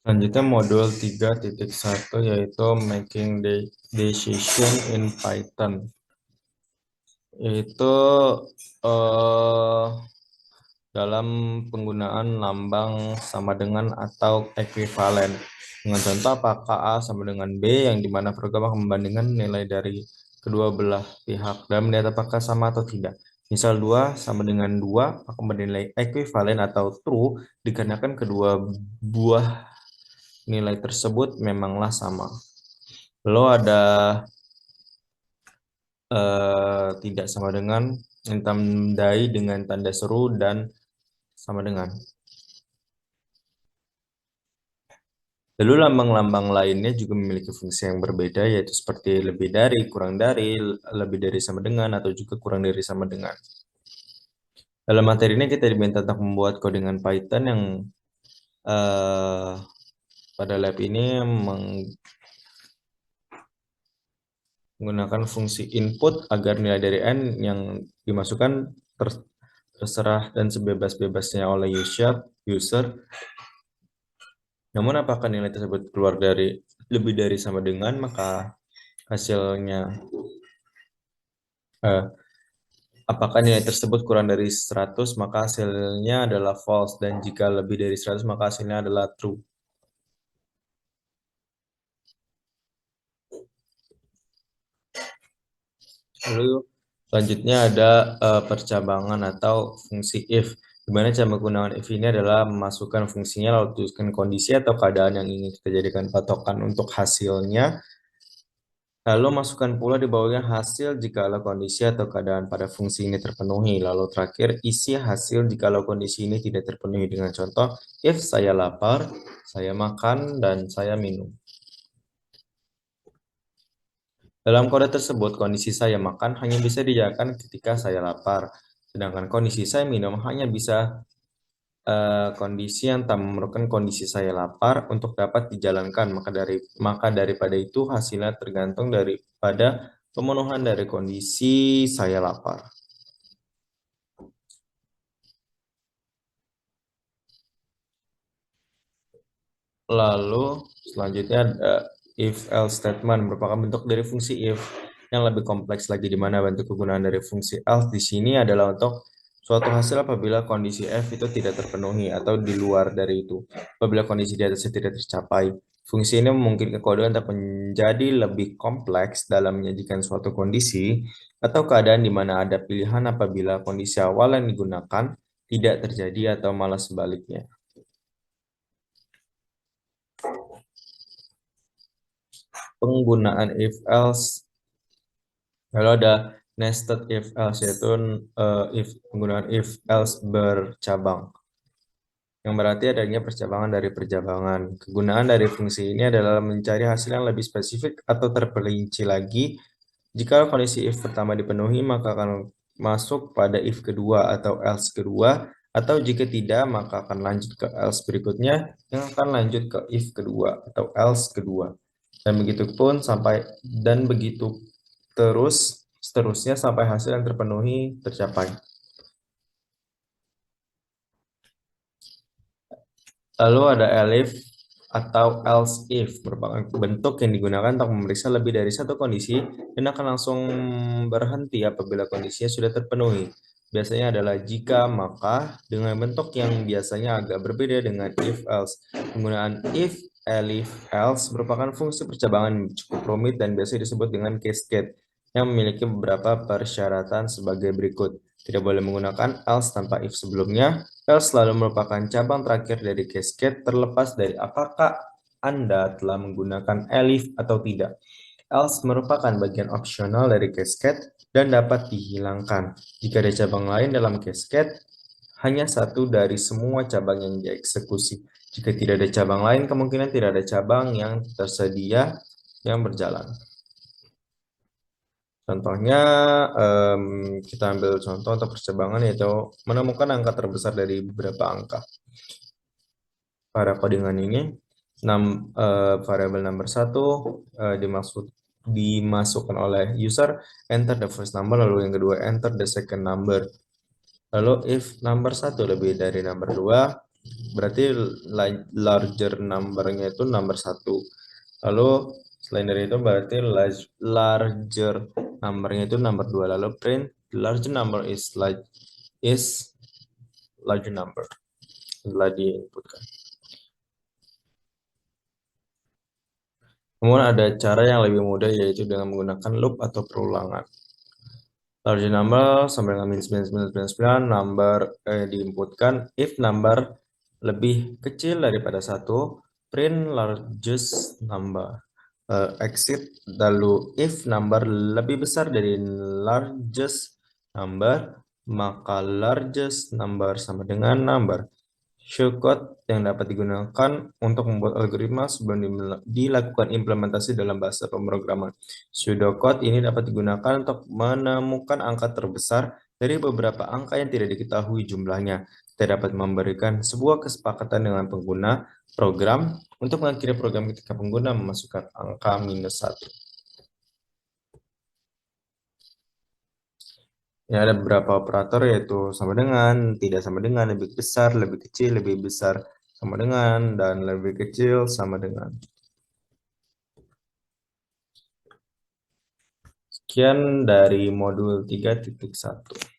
Selanjutnya modul 3.1 yaitu making decision in Python. Itu eh, dalam penggunaan lambang sama dengan atau ekuivalen. Dengan contoh apakah A sama dengan B yang dimana program akan membandingkan nilai dari kedua belah pihak dan melihat apakah sama atau tidak. Misal 2 sama dengan 2 akan bernilai ekuivalen atau true dikarenakan kedua buah nilai tersebut memanglah sama. Lalu ada tidak sama dengan yang ditandai dengan tanda seru dan sama dengan. Lalu lambang-lambang lainnya juga memiliki fungsi yang berbeda, yaitu seperti lebih dari, kurang dari, lebih dari sama dengan, atau juga kurang dari sama dengan. Dalam materi ini kita diminta untuk membuat codingan Python yang eh, pada lab ini menggunakan fungsi input agar nilai dari n yang dimasukkan terserah dan sebebas-bebasnya oleh user. Namun apakah nilai tersebut keluar dari lebih dari sama dengan, maka hasilnya eh, apakah nilai tersebut kurang dari 100, maka hasilnya adalah false, dan jika lebih dari 100 maka hasilnya adalah true. Lalu selanjutnya ada percabangan atau fungsi if. Dimana cara menggunakan if ini adalah memasukkan fungsinya lalu tuliskan kondisi atau keadaan yang ingin kita jadikan patokan untuk hasilnya. Lalu masukkan pula di bawahnya hasil jikalau kondisi atau keadaan pada fungsi ini terpenuhi. Lalu terakhir isi hasil jikalau kondisi ini tidak terpenuhi dengan contoh if saya lapar, saya makan, dan saya minum. Dalam kode tersebut, kondisi saya makan hanya bisa dijalankan ketika saya lapar. Sedangkan kondisi saya minum hanya bisa kondisi yang tak memerlukan kondisi saya lapar untuk dapat dijalankan. Maka daripada itu hasilnya tergantung daripada pemenuhan dari kondisi saya lapar. Lalu selanjutnya ada if else statement merupakan bentuk dari fungsi if yang lebih kompleks lagi, di mana bentuk kegunaan dari fungsi else di sini adalah untuk suatu hasil apabila kondisi F itu tidak terpenuhi atau di luar dari itu. Apabila kondisi di atasnya tidak tercapai. Fungsi ini memungkinkan kode untuk menjadi lebih kompleks dalam menyajikan suatu kondisi atau keadaan di mana ada pilihan apabila kondisi awal yang digunakan tidak terjadi atau malah sebaliknya. Penggunaan if else. Lalu ada nested if else, yaitu penggunaan if else bercabang, yang berarti adanya percabangan dari percabangan. Kegunaan dari fungsi ini adalah mencari hasil yang lebih spesifik atau terperinci lagi. Jika kondisi if pertama dipenuhi, maka akan masuk pada if kedua atau else kedua, atau jika tidak, maka akan lanjut ke else berikutnya, yang akan lanjut ke if kedua atau else kedua. Dan begitu terus seterusnya sampai hasil yang terpenuhi tercapai. Lalu ada elif atau else if, merupakan bentuk yang digunakan untuk memeriksa lebih dari satu kondisi dan akan langsung berhenti apabila kondisinya sudah terpenuhi. Biasanya adalah jika, maka, dengan bentuk yang biasanya agak berbeda dengan if else. Penggunaan if, elif, else merupakan fungsi percabangan yang cukup rumit dan biasa disebut dengan cascade yang memiliki beberapa persyaratan sebagai berikut. Tidak boleh menggunakan else tanpa if sebelumnya. Else selalu merupakan cabang terakhir dari cascade terlepas dari apakah Anda telah menggunakan elif atau tidak. Else merupakan bagian opsional dari cascade dan dapat dihilangkan. Jika ada cabang lain dalam cascade, hanya satu dari semua cabang yang dieksekusi. Jika tidak ada cabang lain, kemungkinan tidak ada cabang yang tersedia yang berjalan. Contohnya, kita ambil contoh untuk percabangan, yaitu menemukan angka terbesar dari beberapa angka. Pada codingan ini, variabel number 1 dimasukkan oleh user, enter the first number, lalu yang kedua enter the second number. Lalu if number 1 lebih dari number 2, berarti larger number-nya itu number 1. Lalu selain dari itu berarti larger number-nya itu number 2. Lalu print larger number is larger number setelah diinputkan. Kemudian ada cara yang lebih mudah yaitu dengan menggunakan loop atau perulangan. Larger number sama dengan min 9999 number diinputkan if number lebih kecil daripada 1, print largest number. Exit lalu if number lebih besar dari largest number, maka largest number sama dengan number. Shortcut yang dapat digunakan untuk membuat algoritma sebelum dilakukan implementasi dalam bahasa pemrograman. Pseudocode ini dapat digunakan untuk menemukan angka terbesar dari beberapa angka yang tidak diketahui jumlahnya. Kita dapat memberikan sebuah kesepakatan dengan pengguna program untuk mengakhiri program ketika pengguna memasukkan angka -1. Ya, ada beberapa operator yaitu sama dengan, tidak sama dengan, lebih besar, lebih kecil, lebih besar, sama dengan, dan lebih kecil sama dengan. Sekian dari modul 3.1.